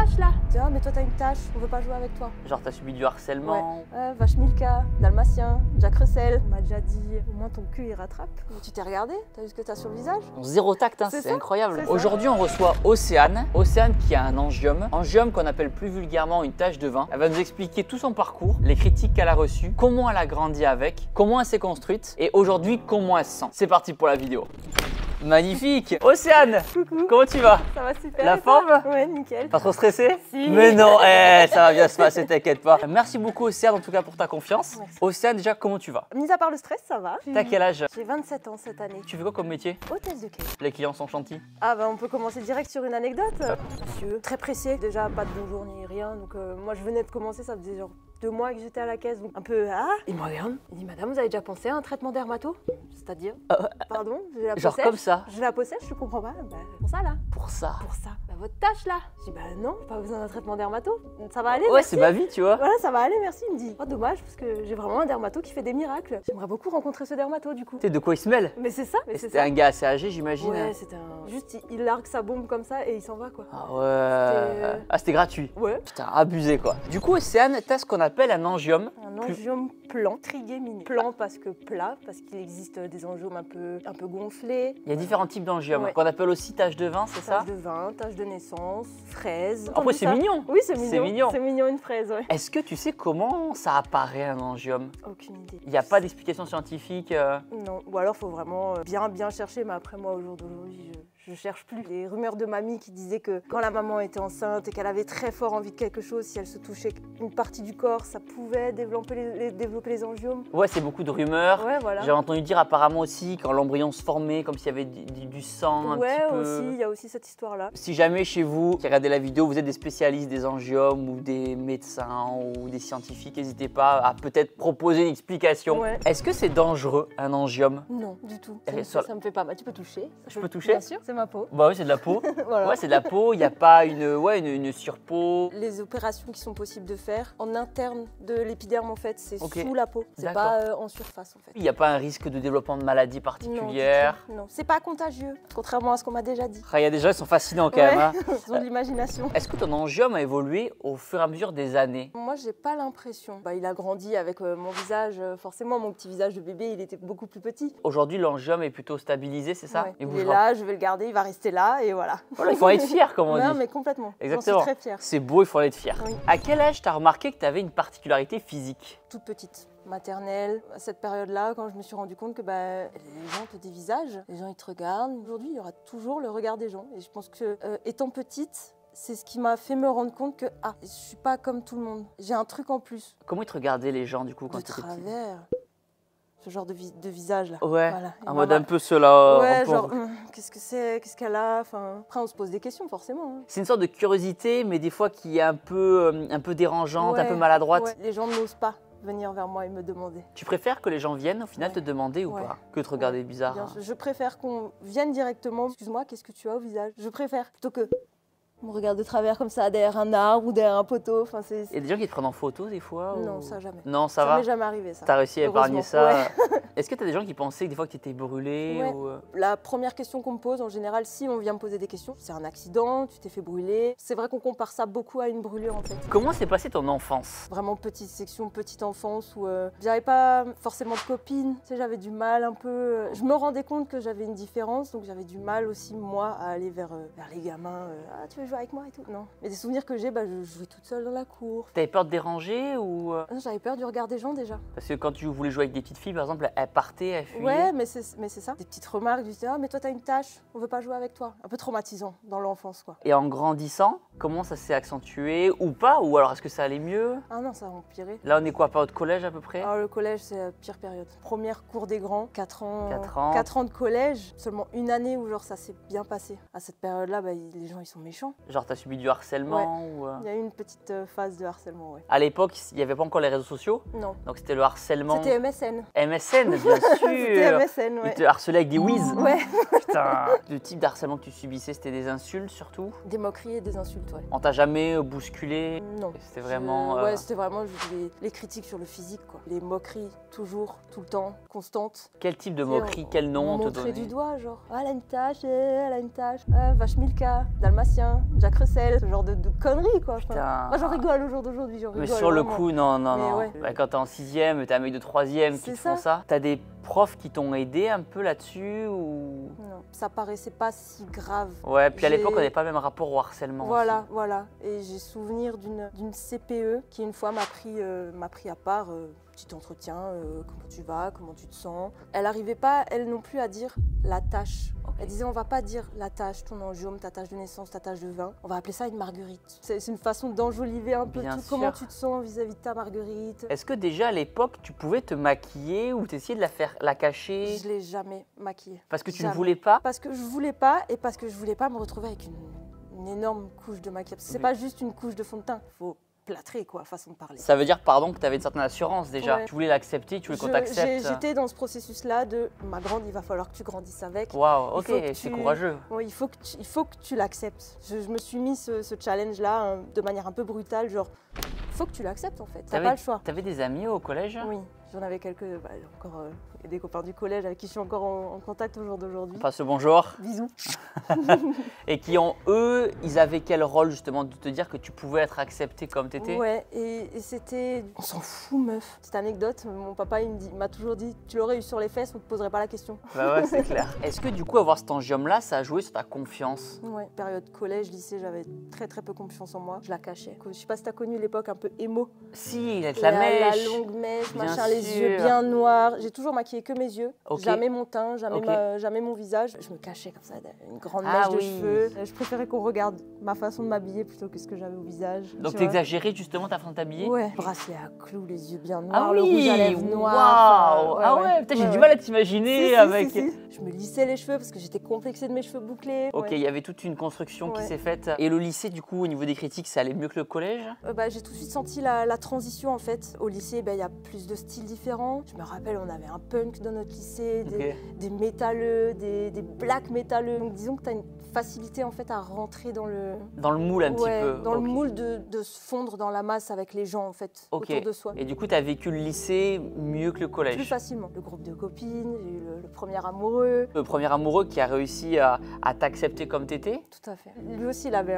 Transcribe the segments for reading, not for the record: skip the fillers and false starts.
tache là. Tiens, mais toi t'as une tache, on veut pas jouer avec toi. Genre t'as subi du harcèlement. Ouais, Vache Milka, Dalmatien, Jack Russell. On m'a déjà dit, au moins ton cul il rattrape. Mais tu t'es regardé? T'as vu ce que t'as sur le visage? Zéro tact, hein, c'est ça, incroyable. Aujourd'hui on reçoit Océane. Océane qui a un angiome. Angiome qu'on appelle plus vulgairement une tache de vin. Elle va nous expliquer tout son parcours, les critiques qu'elle a reçues, comment elle a grandi avec, comment elle s'est construite et aujourd'hui comment elle se sent. C'est parti pour la vidéo. Magnifique! Océane! Coucou! Comment tu vas? Ça va super. La forme? Ouais, nickel. Pas trop stressé? Si. Mais non, ça va bien se passer, t'inquiète pas. Merci beaucoup Océane en tout cas pour ta confiance. Merci. Océane, déjà comment tu vas? Mis à part le stress, ça va. T'as quel âge? J'ai 27 ans cette année. Tu fais quoi comme métier? Hôtesse de quai. Les clients sont gentils? Ah bah on peut commencer direct sur une anecdote. Monsieur, très pressé, déjà pas de bonjour ni rien. Donc moi je venais de commencer, ça faisait genre 2 mois que j'étais à la caisse. Donc un peu il me regarde, il dit madame vous avez déjà pensé à un traitement dermato? C'est-à-dire? Pardon, j'ai la peau Genre sèche. comme ça? J'ai la peau sèche, je comprends pas. Bah, pour ça là. Pour ça? Pour ça. Bah votre tâche là. Je dis bah non, pas besoin d'un traitement dermato. Ça va aller? Ouais, merci. c'est ma vie, tu vois. Voilà, ça va aller, merci. Il me dit, oh dommage, parce que j'ai vraiment un dermato qui fait des miracles. J'aimerais beaucoup rencontrer ce dermato du coup. Tu sais de quoi il se mêle? Mais c'est ça, mais c'est C'était ça. un gars assez âgé, j'imagine. Ouais, c'était un. Juste, il largue sa bombe comme ça et il s'en va quoi. Ah ouais. Ah, c'était gratuit. Ouais. Putain, abusé quoi. Du coup, Océane, t'as ce qu'on appelle un angiome. Un angiome plan, trigéminé. Plan parce que plat, parce qu'il existe des angiomes un peu gonflés. Il y a différents types d'angiomes Ouais. qu'on appelle aussi tache de vin, c'est ça? Tache de vin, tache de naissance, fraise. Après, c'est mignon. Oui, c'est mignon. C'est mignon. C'est mignon une fraise, ouais. Est-ce que tu sais comment ça apparaît un angiome? Aucune idée. Il n'y a pas d'explication scientifique. Non, ou alors faut vraiment bien chercher, mais après moi au jour d'aujourd'hui, je cherche plus. Les rumeurs de mamie qui disaient que quand la maman était enceinte et qu'elle avait très fort envie de quelque chose, si elle se touchait une partie du corps, ça pouvait développer les angiomes. Ouais, c'est beaucoup de rumeurs. Ouais, voilà. J'ai entendu dire apparemment aussi quand l'embryon se formait, comme s'il y avait du sang un Ouais, petit peu. aussi, il y a aussi cette histoire-là. Si jamais chez vous, qui regardez la vidéo, vous êtes des spécialistes des angiomes ou des médecins ou des scientifiques, n'hésitez pas à peut-être proposer une explication. Ouais. Est-ce que c'est dangereux un angiome? Non, du tout. Et Ça me fait pas mal. Tu peux toucher. Je peux toucher? Bien sûr, c'est ma peau. Bah oui, c'est de la peau. Voilà. Ouais, c'est de la peau, il n'y a pas une surpeau. Les opérations qui sont possibles de faire en interne de l'épiderme en fait, c'est Ok. sous la peau, c'est D'accord. pas en surface en fait. Il n'y a pas un risque de développement de maladie Non, particulière. du tout, non, c'est pas contagieux, contrairement à ce qu'on m'a déjà dit. Ah, il y a des gens qui sont fascinants quand Ouais. même. Hein. Ils ont de l'imagination. Est-ce que ton angiome a évolué au fur et à mesure des années? Moi, j'ai pas l'impression. Il a grandi avec mon visage, forcément, mon petit visage de bébé, il était beaucoup plus petit. Aujourd'hui, l'angiome est plutôt stabilisé, c'est ça? Ouais. Il est bougera. là, je vais le garder, il va rester là, et voilà. Voilà, il faut en être fier, comme on Non, dit. mais complètement. Exactement. J'en suis très fière. C'est beau, il faut en être fier. Oui. À quel âge t'as remarqué que tu avais une particularité physique? Toute petite, maternelle, à cette période-là, quand je me suis rendu compte que les gens te dévisagent, les gens ils te regardent. Aujourd'hui, il y aura toujours le regard des gens. Et je pense que, étant petite, c'est ce qui m'a fait me rendre compte que je suis pas comme tout le monde. J'ai un truc en plus. Comment ils te regardaient les gens du coup quand De tu étais petite? travers. Ce genre de visage là. Ouais, Voilà. Et en mode maman- un peu cela. Ouais, genre, qu'est-ce que c'est, qu'est-ce qu'elle a, enfin, après on se pose des questions forcément. Hein. C'est une sorte de curiosité, mais des fois qui est un peu dérangeante, un peu Ouais, maladroite. ouais. Les gens n'osent pas venir vers moi et me demander. Tu préfères que les gens viennent au final Ouais. te demander ou Ouais. pas? Que de te regarder Ouais, bizarre. Bien sûr. Je préfère qu'on vienne directement. Excuse-moi, qu'est-ce que tu as au visage? Je préfère plutôt que on me regarde de travers comme ça derrière un arbre ou derrière un poteau. Enfin, Il y a des gens qui te prennent en photo des fois? Non, ou- ça jamais. Non, ça Ça va. m'est jamais arrivé ça. T'as réussi à épargner Heureusement, ça. Est-ce que t'as des gens qui pensaient que des fois que t'étais brûlé Ouais. ou... La première question qu'on me pose, en général, si on vient me poser des questions, c'est un accident, tu t'es fait brûler. C'est vrai qu'on compare ça beaucoup à une brûlure en fait. Comment s'est passée ton enfance? Vraiment petite section, petite enfance où j'avais pas forcément de copines. Tu sais, j'avais du mal un peu. Je me rendais compte que j'avais une différence, donc j'avais du mal aussi moi à aller vers les gamins. Ah, tu veux jouer avec moi et tout? Non. Mais des souvenirs que j'ai, je jouais toute seule dans la cour. T'avais peur de déranger ou... Non, j'avais peur du regard des gens déjà. Parce que quand tu voulais jouer avec des petites filles, par exemple, elles partaient, elles fuyaient. Ouais, mais c'est ça. Des petites remarques du style, ah, mais toi t'as une tache, on veut pas jouer avec toi. Un peu traumatisant dans l'enfance quoi. Et en grandissant, comment ça s'est accentué ou pas? Ou alors est-ce que ça allait mieux? Ah non, ça a empiré. Là, on est quoi, période collège à peu près? Alors le collège, c'est la pire période. Première cour des grands, 4 ans. 4 ans. 4 ans de collège, seulement une année où genre ça s'est bien passé. À cette période-là, les gens ils sont méchants. Genre, t'as subi du harcèlement ou... Il y a eu une petite phase de harcèlement, ouais. À l'époque, il n'y avait pas encore les réseaux sociaux, Non. donc c'était le harcèlement. C'était MSN. MSN, bien sûr. C'était MSN, Ils ouais. te harcelaient avec des whiz. Ouais. Putain. Le type d'harcèlement que tu subissais, c'était des insultes surtout? Des moqueries et des insultes, ouais. On t'a jamais bousculé? Non. C'était vraiment... Ouais, c'était vraiment juste les critiques sur le physique, quoi. Les moqueries, toujours, tout le temps, constantes. Quel type de moquerie, quel nom on te montrait donnait? du doigt, genre. Ah, elle a une tache, elle a une tache. Ah, Vache Milka, Dalmatien, Jacques Russell, ce genre de conneries quoi. Enfin, Putain. moi j'en rigole au jour d'aujourd'hui, j'en rigole. Mais sur le vraiment. coup, non. ouais. Bah, quand t'es en 6e, t'as un mec de 3e qui C'est te font ça. ça. T'as des profs qui t'ont aidé un peu là-dessus ou... Non, ça paraissait pas si grave. Ouais, puis à J'ai- l'époque, on n'avait pas le même rapport au harcèlement. Voilà, voilà. Et j'ai souvenir d'une CPE qui une fois m'a pris à part, petit entretien, comment tu vas, comment tu te sens. Elle n'arrivait pas, elle non plus, à dire la tâche. Ok. Elle disait on va pas dire la tâche, ton angiome, ta tâche de naissance, ta tâche de vin. On va appeler ça une marguerite. C'est une façon d'enjoliver un peu Bien tout. sûr. Comment tu te sens vis-à-vis de ta marguerite. Est-ce que déjà à l'époque, tu pouvais te maquiller ou t'essayer de la cacher Je l'ai jamais maquillée. parce que tu ne Jamais. voulais pas? Parce que je voulais pas et parce que je voulais pas me retrouver avec une énorme couche de maquillage. C'est Oui. pas juste une couche de fond de teint. Faut plâtrer quoi, façon de parler. Ça veut dire, pardon, que tu avais une certaine assurance déjà. Ouais. Tu voulais l'accepter, tu voulais qu'on t'accepte. J'étais dans ce processus-là de ma grande, il va falloir que tu grandisses avec. Waouh, Il ok, faut que c'est tu- courageux. Ouais, il faut que tu l'acceptes. Je me suis mis ce challenge-là de manière un peu brutale, genre, il faut que tu l'acceptes en fait, t'as pas le choix. T'avais des amis au collège? Oui, j'en avais quelques, encore des copains du collège avec qui je suis encore en contact au jour d'aujourd'hui. On passe le bonjour. Bisous. Et qui ont, eux, ils avaient quel rôle justement de te dire que tu pouvais être accepté comme t'étais? Ouais, et c'était... On s'en fout, meuf. Petite anecdote, mon papa, il m'a toujours dit, tu l'aurais eu sur les fesses, on te poserait pas la question. Bah ouais, c'est clair. Est-ce que du coup, avoir cet angiome-là, ça a joué sur ta confiance? Ouais, période collège, lycée, j'avais très très peu confiance en moi. Je la cachais. Je sais pas si t'as connu l'époque un peu émo. Si, il a de la mèche. La longue mèche, Bien machin, les sûr. yeux bien noirs. J'ai toujours maquillé que mes yeux, Ok. jamais mon teint, jamais, Ok. jamais mon visage. Je me cachais comme ça, une grande Ah mèche de oui. cheveux. Je préférais qu'on regarde ma façon de m'habiller plutôt que ce que j'avais au visage. Donc tu vois. t'exagérais justement ta façon de t'habiller? Ouais, bracelet à clous, les yeux bien Ah noirs, oui, le rouge à lèvres noir. waouh. Enfin, Ah ouais, putain, j'ai ouais, du ouais. mal à t'imaginer Si, avec... si. Je me lissais les cheveux parce que j'étais complexée de mes cheveux bouclés. Ok, Ouais. il y avait toute une construction qui Ouais. s'est faite. Et le lycée, du coup, au niveau des critiques, ça allait mieux que le collège? J'ai tout de suite senti la transition en fait. Au lycée, il y a plus de styles différents. Je me rappelle, on avait un punk dans notre lycée, Ok. des métalleux, des black métalleux. Donc disons que tu as une facilité en fait à rentrer dans le, Dans le moule un petit peu. dans Ok. le moule de se fondre dans la masse avec les gens en fait Ok. autour de soi. Et du coup, tu as vécu le lycée mieux que le collège. Plus facilement. Le groupe de copines, j'ai eu le premier amoureux. Le premier amoureux qui a réussi à t'accepter comme t'étais? Tout à fait. Lui aussi, il avait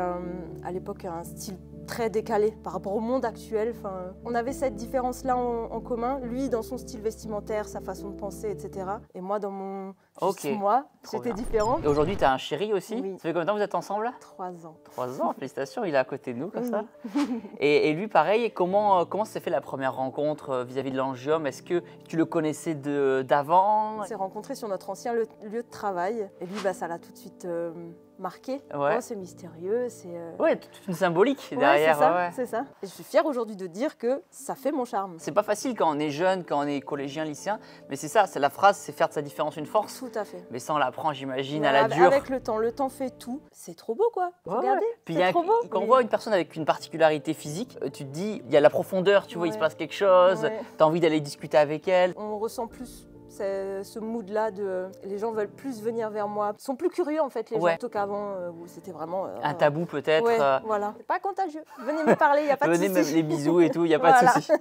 à l'époque un style très décalé par rapport au monde actuel. Enfin, on avait cette différence-là en commun. Lui, dans son style vestimentaire, sa façon de penser, etc. Et moi, dans mon... Ok. Juste moi, Trop j'étais bien. différente. Et aujourd'hui, tu as un chéri aussi? Oui. Ça fait combien de temps que vous êtes ensemble? 3 ans. 3 ans, félicitations, il est à côté de nous comme Oui. ça. Et lui, pareil, comment s'est fait la première rencontre vis-à-vis de l'angiome? Est-ce que tu le connaissais d'avant? On s'est rencontrés sur notre ancien lieu de travail. Et lui, ça l'a tout de suite marqué. Ouais. Oh, c'est mystérieux, c'est... Ouais, toute une symbolique Ouais, derrière. c'est ça, ouais, ouais. c'est ça. Et je suis fière aujourd'hui de dire que ça fait mon charme. C'est pas facile quand on est jeune, quand on est collégien, lycéen, mais c'est ça, c'est la phrase, c'est faire de sa différence une force. Tout à fait. Mais ça, on l'apprend, j'imagine, à Ouais, la dure. Avec le temps fait tout. C'est trop beau, quoi. Ouais, Regardez, ouais. Puis il y a c'est trop beau. quand on Mais- voit une personne avec une particularité physique, tu te dis, il y a la profondeur, tu vois, il se Ouais. passe quelque chose, Ouais. tu as envie d'aller discuter avec elle. On ressent plus ce mood-là de... Les gens veulent plus venir vers moi. Ils sont plus curieux, en fait, les Ouais. gens, plutôt qu'avant, où c'était vraiment... Un tabou peut-être. Ouais, voilà. C'est pas contagieux. Venez me parler, il n'y a pas de Venez souci. même les bisous et tout, il n'y a pas Voilà. de souci.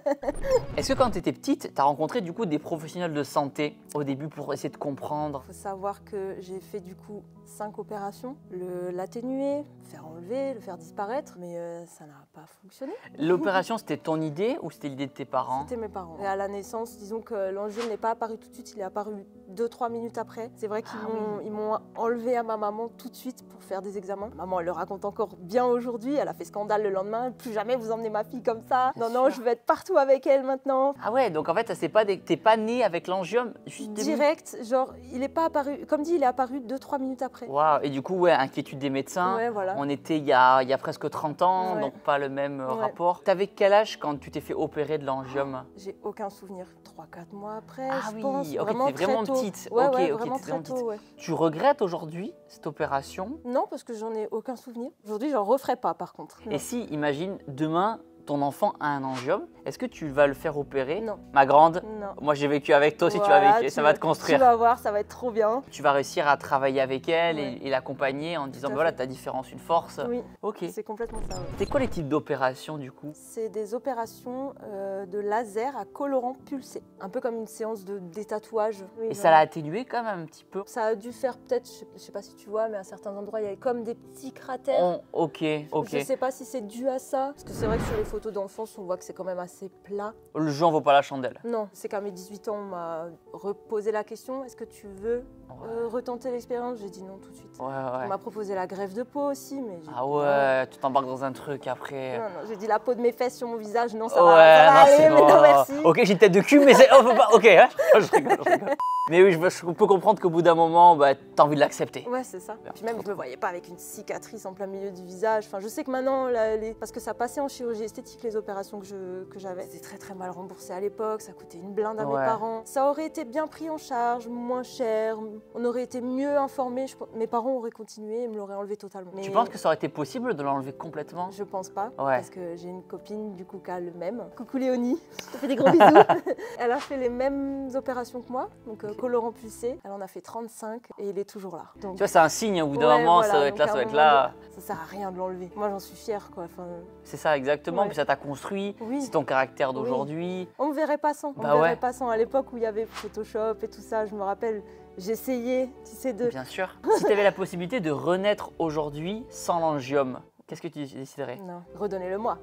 Est-ce que quand tu étais petite, tu as rencontré du coup des professionnels de santé au début pour essayer de comprendre? Il faut savoir que j'ai fait du coup 5 opérations. L'atténuer, le faire enlever, le faire disparaître, mais ça n'a pas fonctionné. L'opération, c'était ton idée ou c'était l'idée de tes parents? C'était mes parents. Et à la naissance, disons que l'angiome n'est pas apparu tout de suite, il est apparu 2-3 minutes après. C'est vrai qu'ils ils m'ont enlevé à ma maman tout de suite pour faire des examens. Maman, elle le raconte encore bien aujourd'hui, elle a fait scandale le lendemain. Plus jamais vous emmenez ma fille comme ça. Non, je vais être partout avec elle maintenant. Ah ouais, donc en fait, ça c'est pas t'es pas né avec l'angiome juste Direct, genre, il est pas apparu, comme dit, il est apparu 2-3 minutes après. Waouh, et du coup, ouais, inquiétude des médecins. Ouais, voilà. On était il y a presque 30 ans, Ouais. donc pas le même Ouais. rapport. T'avais quel âge quand tu t'es fait opérer de l'angiome? J'ai aucun souvenir. 3-4 mois après, Ah je oui, pense. ok, Vraiment t'es vraiment très tôt. petite. Ouais, Ok, ouais, ok, vraiment t'es très vraiment tôt, petite. ouais. Tu regrettes aujourd'hui cette opération? Non, parce que j'en ai aucun souvenir. Aujourd'hui, j'en referai pas, par contre. Non. Et si, imagine, demain, ton enfant a un angiome, est-ce que tu vas le faire opérer? Non. Ma grande, Non. moi j'ai vécu avec toi aussi, Voilà, tu vas vécu, ça va te construire. Tu vas voir, ça va être trop bien. Tu vas réussir à travailler avec elle Ouais. et l'accompagner en disant, à voilà, fait. ta différence, une force. Oui, Ok. c'est complètement ça. Ouais. C'est quoi les types d'opérations du coup? C'est des opérations de laser à colorant pulsé. Un peu comme une séance de détatouage. Oui, Et ça voilà. l'a atténué quand même un petit peu? Ça a dû faire peut-être, je sais pas si tu vois, mais à certains endroits, il y avait comme des petits cratères. Ok, ok. Je sais pas si c'est dû à ça. Parce que c'est vrai que sur les photos d'enfance, on voit que c'est quand même assez plat. Le jeu en vaut pas la chandelle. Non, c'est qu'à mes 18 ans, on m'a reposé la question, est-ce que tu veux retenter l'expérience? J'ai dit non tout de suite. Ouais, On ouais. m'a proposé la greffe de peau aussi, mais j'ai Ah dit ouais, tu t'embarques dans un truc après. non. Non, j'ai dit la peau de mes fesses sur mon visage, non, ça Ouais, va non, aller, c'est mais bon. non, merci. Ok, j'ai une tête de cul, mais c'est. Oh, faut pas. Ok, hein. Je rigole, je rigole. Mais oui, je peux comprendre qu'au bout d'un moment, bah, t'as envie de l'accepter. Ouais, c'est ça. Puis même, je me voyais pas avec une cicatrice en plein milieu du visage. Enfin, je sais que maintenant, parce que ça passait en chirurgie esthétique, les opérations que j'avais, c'était très très mal remboursé à l'époque. Ça coûtait une blinde à mes Ouais. parents. Ça aurait été bien pris en charge, moins cher. On aurait été mieux informés. Mes parents auraient continué et me l'auraient enlevé totalement. Tu Mais penses que ça aurait été possible de l'enlever complètement? je pense pas, Ouais. parce que j'ai une copine du coup qui a le même. Coucou Léonie, je te fais des gros bisous. Elle a fait les mêmes opérations que moi, donc colorant pulsé. Elle en a fait 35 et il est toujours là. Donc, Tu vois, c'est un signe, au bout d'un ouais, moment, voilà, ça doit être donc là, à ça un doit être moment là. ça sert à rien de l'enlever. Moi j'en suis fière quoi. Enfin, C'est ça, exactement. Ouais. Puis ça t'a construit, Oui. c'est ton caractère d'aujourd'hui. on me verrait pas sans. On Bah me verrait ouais. pas sans. À l'époque où il y avait Photoshop et tout ça, je me rappelle, j'essayais, tu sais, de. Bien sûr. Si tu avais la possibilité de renaître aujourd'hui sans l'angiome, qu'est-ce que tu déciderais? Non, redonnez-le moi.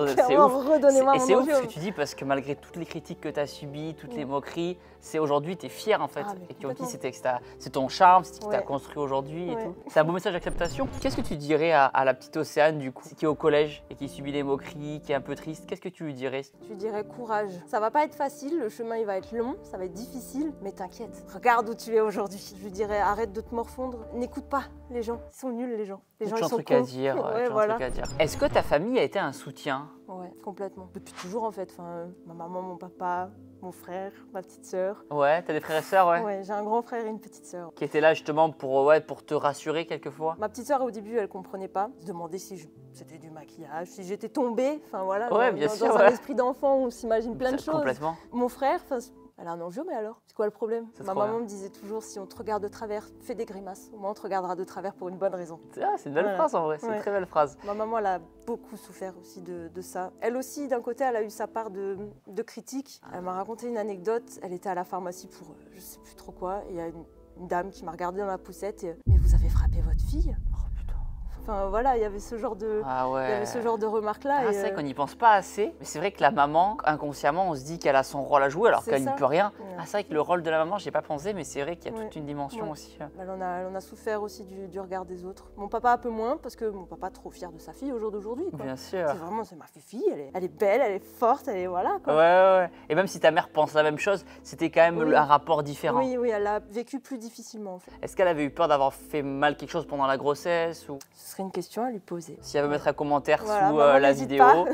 C'est Clairement, ouf. redonnez-moi Et mon c'est ouf ce angiome. que tu dis parce que malgré toutes les critiques que tu as subies, toutes les Mm. moqueries, c'est aujourd'hui tu es fier en fait. Ah, mais Et tu as dit complètement. c'est ton charme, c'est ce qui t'a Ouais. construit aujourd'hui et Ouais. tout. C'est un beau message d'acceptation. Qu'est-ce que tu dirais à la petite Océane du coup, qui est au collège et qui subit les moqueries, qui est un peu triste? Qu'est-ce que tu lui dirais? Je dirais courage. Ça va pas être facile, le chemin il va être long, ça va être difficile, mais t'inquiète. Regarde où tu es aujourd'hui. Je lui dirais arrête de te morfondre. N'écoute pas les gens. Ils sont nuls les gens. Les gens Toujours ils un sont truc à cons. dire. Ouais, toujours un voilà. truc à dire. Est-ce que ta famille a été un soutien? Ouais, complètement. Depuis toujours en fait. Enfin, ma maman, mon papa, mon frère, ma petite sœur. Ouais, t'as des frères et sœurs, ouais. Ouais, j'ai un grand frère et une petite sœur. Qui étaient là justement pour te rassurer quelquefois? Ma petite sœur au début elle comprenait pas. Elle se demandait si c'était du maquillage, si j'étais tombée. Enfin voilà. Ouais, dans, bien dans- sûr, dans ouais. un esprit d'enfant où on s'imagine plein de choses. Complètement. Mon frère, enfin, elle a un angiome, mais alors c'est quoi le problème? C'est Ma trop maman bien. me disait toujours si on te regarde de travers, fais des grimaces. Au moins on te regardera de travers pour une bonne raison. C'est une belle Voilà. phrase en vrai, c'est une Ouais. très belle phrase. Ma maman elle a beaucoup souffert aussi de ça. Elle aussi, d'un côté, elle a eu sa part de critiques. Elle m'a raconté une anecdote. Elle était à la pharmacie pour je sais plus trop quoi. Et il y a une dame qui m'a regardée dans la poussette. Et, mais vous avez frappé votre fille? Oh putain. Enfin voilà, il y avait ce genre de, Ah il y ouais. avait ce genre de remarques-là. Ah, et, c'est vrai qu'on n'y pense pas assez, mais c'est vrai que la maman, inconsciemment, on se dit qu'elle a son rôle à jouer alors C'est qu'elle n'y ça. peut rien. Ouais. Ah, c'est vrai que le rôle de la maman, j'y ai pas pensé, mais c'est vrai qu'il y a Ouais. toute une dimension Ouais. aussi. elle en a souffert aussi du regard des autres. Mon papa un peu moins, parce que mon papa est trop fier de sa fille au jour d'aujourd'hui. quoi. Bien sûr. C'est vraiment, c'est ma fille, elle est belle, elle est forte, elle est voilà Ouais, quoi. ouais. Et même si ta mère pense la même chose, c'était quand même Oui. un rapport différent. Oui, oui, elle a vécu plus difficilement en fait. Est-ce qu'elle avait eu peur d'avoir fait mal quelque chose pendant la grossesse ou Ce serait une question à lui poser. si elle veut mettre un commentaire Voilà, sous maman, la n'hésite vidéo, pas.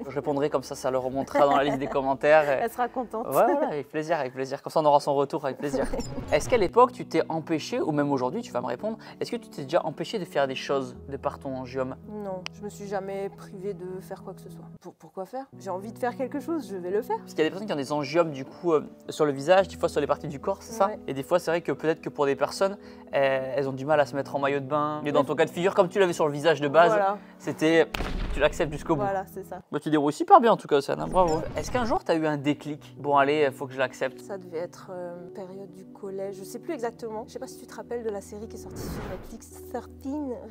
je répondrai comme ça le remontera dans la liste des commentaires. Et- Elle sera contente. Ouais, voilà, avec plaisir, avec plaisir. Comme ça, on aura son retour avec plaisir. Est-ce qu'à l'époque, tu t'es empêché, ou même aujourd'hui, tu vas me répondre, est-ce que tu t'es déjà empêché de faire des choses de par ton angiome? Non, je me suis jamais privée de faire quoi que ce soit. Pourquoi faire? J'ai envie de faire quelque chose, je vais le faire. Parce qu'il y a des personnes qui ont des angiomes du coup sur le visage, des fois sur les parties du corps, c'est ça? Ouais. Et des fois, c'est vrai que peut-être que pour des personnes, elles ont du mal à se mettre en maillot de bain. Mais dans Oui. ton cas de figure, comme tu l'avais sur le visage de base, Voilà, c'était tu l'acceptes jusqu'au bout. voilà, c'est ça. Bah, tu déroules super bien en tout cas, Océane, hein, bravo. Est-ce qu'un jour, tu as eu un déclic? Bon, allez, il faut que je l'accepte. Ça devait être période du collège, je sais plus exactement. Je sais pas si tu te rappelles de la série qui est sortie sur Netflix, 13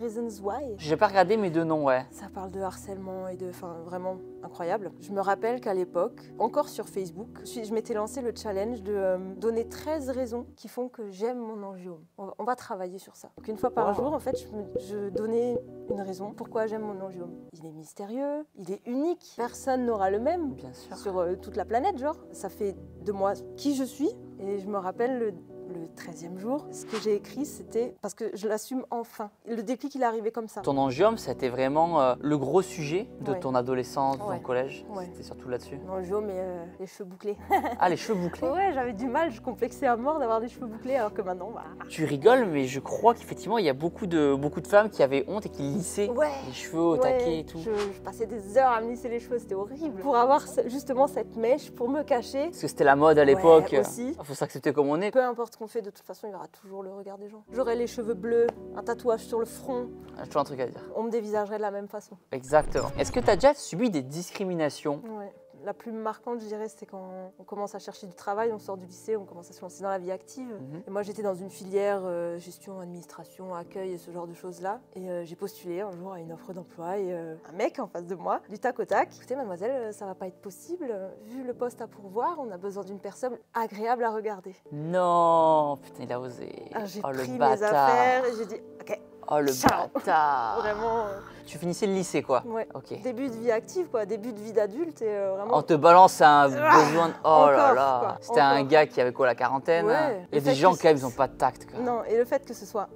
Reasons Why. J'ai pas regardé mes deux noms, ouais. Ça parle de harcèlement et de... Enfin, vraiment incroyable. Je me rappelle qu'à l'époque, encore sur Facebook, je m'étais lancé le challenge de donner 13 raisons qui font que j'aime mon angiome. On va travailler sur ça. Donc une fois par Wow. jour, en fait, je donnais une raison pourquoi j'aime mon angiome. Il est mystérieux, il est unique, personne n'aura le même Bien sûr. sur toute la planète, genre. Ça fait de moi qui je suis. Et je me rappelle le 13e jour. Ce que j'ai écrit, c'était parce que je l'assume enfin. Le déclic, il est arrivé comme ça. Ton angiome, c'était vraiment le gros sujet de Ouais. ton adolescence, de ton Ouais. collège. Ouais. C'était surtout là-dessus. L'angiome, mais les cheveux bouclés. Ah, les cheveux bouclés. Ouais, j'avais du mal, je complexais à mort d'avoir des cheveux bouclés, alors que maintenant, bah... Tu rigoles, mais je crois qu'effectivement, il y a beaucoup de femmes qui avaient honte et qui lissaient Ouais. les cheveux au taquet et tout. Je passais des heures à me lisser les cheveux, c'était horrible. Pour avoir justement cette mèche, pour me cacher. Parce que c'était la mode à l'époque. Ouais, aussi. Il faut s'accepter comme on est. Peu importe ce qu'on fait, de toute façon, il y aura toujours le regard des gens. J'aurais les cheveux bleus, un tatouage sur le front, J'ai toujours un truc à dire. on me dévisagerait de la même façon. Exactement. Est-ce que tu as déjà subi des discriminations? Ouais. La plus marquante, je dirais, c'était quand on commence à chercher du travail, on sort du lycée, on commence à se lancer dans la vie active. Et moi, j'étais dans une filière gestion, administration, accueil et ce genre de choses-là. Et j'ai postulé un jour à une offre d'emploi et un mec en face de moi, du tac au tac. Écoutez, mademoiselle, ça va pas être possible. Vu le poste à pourvoir, on a besoin d'une personne agréable à regarder. Non, putain, il a osé. Alors, j'ai Oh, pris le mes bâtard. affaires et j'ai dit, ok, Oh, le Ciao. bâtard. vraiment, Tu finissais le lycée, quoi. ouais. Ok. Début de vie active, quoi, début de vie d'adulte et vraiment... On te balance un besoin de... Oh là Encore, là. quoi, C'était un encore. gars qui avait quoi, la quarantaine? Ouais. Il y a Le des fait gens, que quand même, ils n'ont pas de tact, quoi. Non, et le fait que ce soit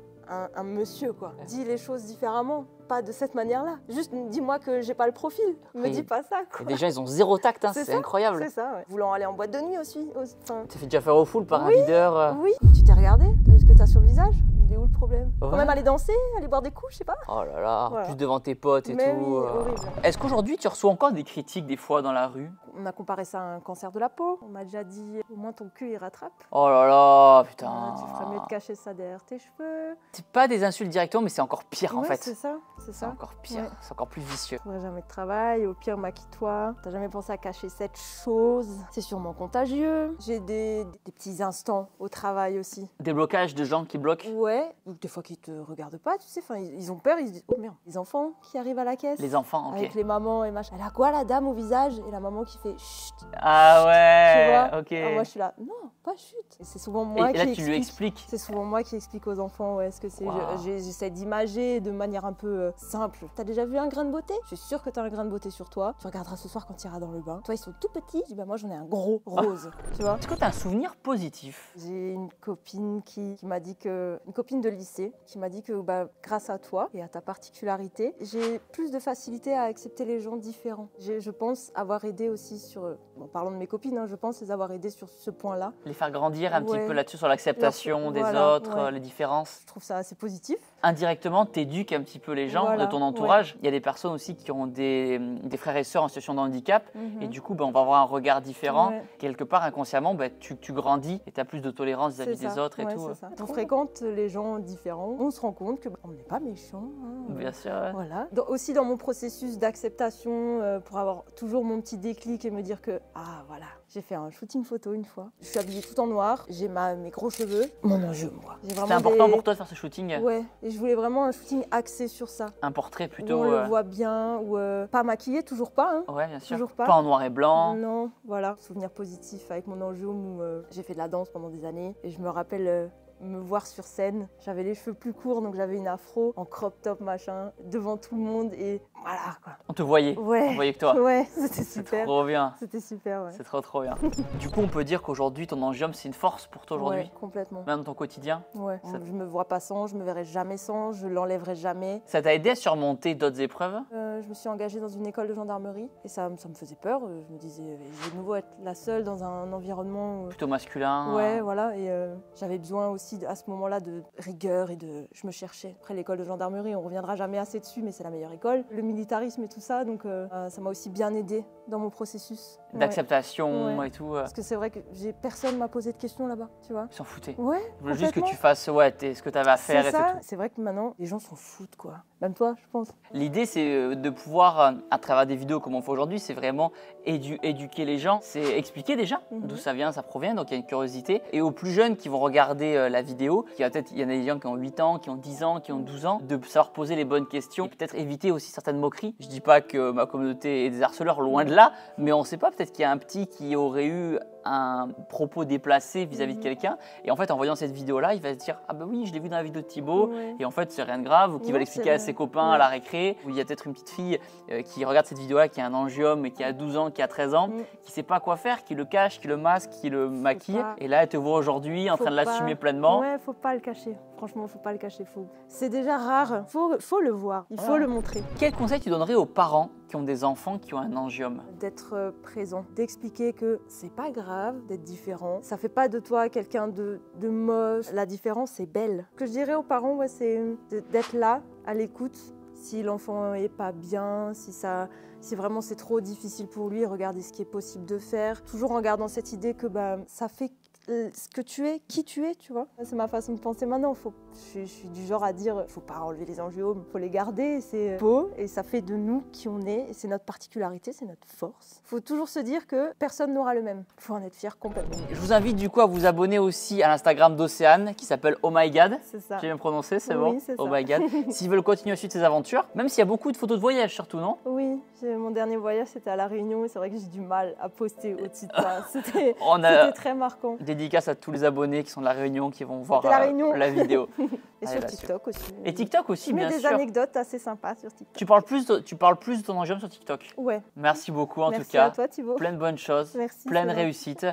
un monsieur, quoi. Dis les choses différemment, pas de cette manière-là. Juste dis-moi que j'ai pas le profil. Me Oui. dis pas ça, Il y quoi. a des gens, ils ont zéro tact, hein, C'est c'est ça, incroyable. C'est ça, ouais. Voulant aller en boîte de nuit aussi. Enfin, Tu t'es fait déjà faire au full par un videur. oui. Tu t'es regardé? T'as vu ce que t'as sur le visage? Il est où le problème? Ouais. Quand même aller danser, aller boire des coups, je sais pas. Oh là là, Voilà. plus devant tes potes et Mais tout. oui, horrible. Est-ce qu'aujourd'hui, tu reçois encore des critiques des fois dans la rue? On a comparé ça à un cancer de la peau. On m'a déjà dit, au moins ton cul il rattrape. Oh là là, putain. Tu ferais mieux de cacher ça derrière tes cheveux. C'est pas des insultes directement, mais c'est encore pire en Ouais, fait. c'est ça, c'est C'est ça. encore pire, Ouais. c'est encore plus vicieux. Tu ferais jamais de travail, au pire maquille-toi. T'as jamais pensé à cacher cette chose. C'est sûrement contagieux. J'ai des petits instants au travail aussi. Des blocages de gens qui bloquent. Ouais, ou des fois qui te regardent pas, tu sais. Enfin, ils ont peur, ils se disent oh merde, les enfants qui arrivent à la caisse. Les enfants, ok. Avec les mamans et machin. Elle a quoi la dame au visage? Et la maman qui fait chut. Ah ouais, Tu vois. ok. Alors moi je suis là, non, pas chut. Et c'est souvent moi Et qui là, tu explique. lui expliques. C'est souvent moi qui explique aux enfants ouais, ce que c'est. Wow. J'essaie d'imager de manière un peu simple. T'as déjà vu un grain de beauté? Je suis sûre que t'as un grain de beauté sur toi. Tu regarderas ce soir quand tu iras dans le bain. Toi, ils sont tout petits. Je dis, bah moi j'en ai un gros rose. Tu vois? Est-ce que tu as un souvenir positif? J'ai une copine qui m'a dit que, une copine de lycée, qui m'a dit que bah, grâce à toi et à ta particularité, j'ai plus de facilité à accepter les gens différents. Je pense avoir aidé aussi sur, bon, parlons de mes copines, hein, je pense les avoir aidées sur ce point-là. Les faire grandir un petit Ouais. peu là-dessus sur l'acceptation des Voilà, autres, ouais. les différences. Je trouve ça assez positif. Indirectement, tu éduques un petit peu les gens Voilà, de ton entourage. Il y a des personnes aussi qui ont des frères et sœurs en situation de handicap. Et du coup, on va avoir un regard différent. Ouais. Quelque part, inconsciemment, tu grandis et tu as plus de tolérance vis-à-vis C'est des ça, autres et ouais, tout. c'est ça. On fréquente les gens différents, on se rend compte qu'on n'est pas méchants. Hein, Bien sûr. Ouais. Voilà. Aussi dans mon processus d'acceptation, pour avoir toujours mon petit déclic et me dire que, ah voilà, j'ai fait un shooting photo une fois. Je suis habillée tout en noir, j'ai mes gros cheveux, mon enjeu, moi. C'était important pour toi de faire ce shooting? Ouais, et je voulais vraiment un shooting axé sur ça. Un portrait Où plutôt. on le voit bien, ou pas maquillé, toujours pas. Hein. Ouais, bien sûr. Toujours pas. en noir et blanc. Non, voilà. Souvenir positif avec mon enjeu où j'ai fait de la danse pendant des années et je me rappelle me voir sur scène. J'avais les cheveux plus courts, donc j'avais une afro en crop top machin devant tout le monde et voilà quoi. On te voyait. Ouais. On voyait que toi. Ouais, c'était C'est super. trop bien. C'était super, ouais. C'est trop bien. Du coup, on peut dire qu'aujourd'hui, ton angiome, c'est une force pour toi aujourd'hui, Ouais, complètement. même dans ton quotidien. Ouais. Ça- Je me vois pas sans, je me verrai jamais sans, je l'enlèverai jamais. Ça t'a aidé à surmonter d'autres épreuves? Je me suis engagée dans une école de gendarmerie et ça me faisait peur. Je me disais, je vais de nouveau être la seule dans un environnement. Plutôt masculin. Ouais, voilà. Et j'avais besoin aussi à ce moment-là de rigueur et de. Je me cherchais. Après l'école de gendarmerie, on reviendra jamais assez dessus, mais c'est la meilleure école. Le militarisme et tout ça, donc ça m'a aussi bien aidée dans mon processus. Ouais. D'acceptation Ouais. et tout. Parce que c'est vrai que personne m'a posé de questions là-bas, tu vois. Ils s'en foutaient. Ouais. Ils voulaient juste que complètement. tu fasses ce que tu avais à faire C'est et c'est ça. tout. C'est vrai que maintenant, les gens s'en foutent, quoi. Même toi, je pense. L'idée, c'est de pouvoir, à travers des vidéos comme on fait aujourd'hui, c'est vraiment éduquer les gens. C'est expliquer déjà d'où ça vient, ça provient, donc il y a une curiosité. Et aux plus jeunes qui vont regarder la vidéo, il y en a des gens qui ont 8 ans, qui ont 10 ans, qui ont 12 ans, de savoir poser les bonnes questions et peut-être éviter aussi certaines moqueries. Je dis pas pas que ma communauté est des harceleurs, loin de là, mais on ne sait pas, peut-être qu'il y a un petit qui aurait eu un propos déplacé vis-à-vis de quelqu'un, et en fait en voyant cette vidéo-là, il va se dire « Ah ben oui, je l'ai vu dans la vidéo de Thibaut, et en fait c'est rien de grave », ou qui va l'expliquer à ses copains à la récré, ou il y a peut-être une petite fille qui regarde cette vidéo-là, qui a un angiome, qui a 12 ans, qui a 13 ans, qui ne sait pas quoi faire, qui le cache, qui le masque, qui le maquille, et là elle te voit aujourd'hui en train de l'assumer pleinement. Ouais, faut pas le cacher. Franchement, faut pas le cacher. C'est déjà rare. Faut le voir. Il faut le montrer. Quel conseil tu donnerais aux parents qui ont des enfants qui ont un angiome? D'être présent, d'expliquer que c'est pas grave d'être différent. Ça fait pas de toi quelqu'un de moche. La différence, c'est belle. Ce que je dirais aux parents, ouais, c'est d'être là, à l'écoute. Si l'enfant est pas bien, si vraiment c'est trop difficile pour lui, regardez ce qui est possible de faire. Toujours en gardant cette idée que ça fait ce que tu es, qui tu es, tu vois. C'est ma façon de penser maintenant. Je suis du genre à dire, faut pas enlever les angiomes, faut les garder, c'est beau et ça fait de nous qui on est, et c'est notre particularité, c'est notre force. Faut toujours se dire que personne n'aura le même. Faut en être fier complètement. Je vous invite du coup à vous abonner aussi à l'Instagram d'Océane qui s'appelle Oh My God. C'est ça. J'ai bien prononcé, c'est Oui, bon? c'est Oh ça. My God. S'ils veulent continuer à suivre ses aventures, même s'il y a beaucoup de photos de voyage surtout, non? Oui, mon dernier voyage c'était à La Réunion et c'est vrai que j'ai du mal à poster au titre. C'était très marquant. Dédicace à tous les abonnés qui sont de La Réunion, qui vont voir la vidéo. Et sur TikTok aussi. Et TikTok aussi, bien sûr. des anecdotes assez sympas sur TikTok. Tu parles plus de ton angiome sur TikTok. Ouais. Merci beaucoup en tout cas. Merci à toi Thibaut. Plein de bonnes choses, Merci, plein de réussites.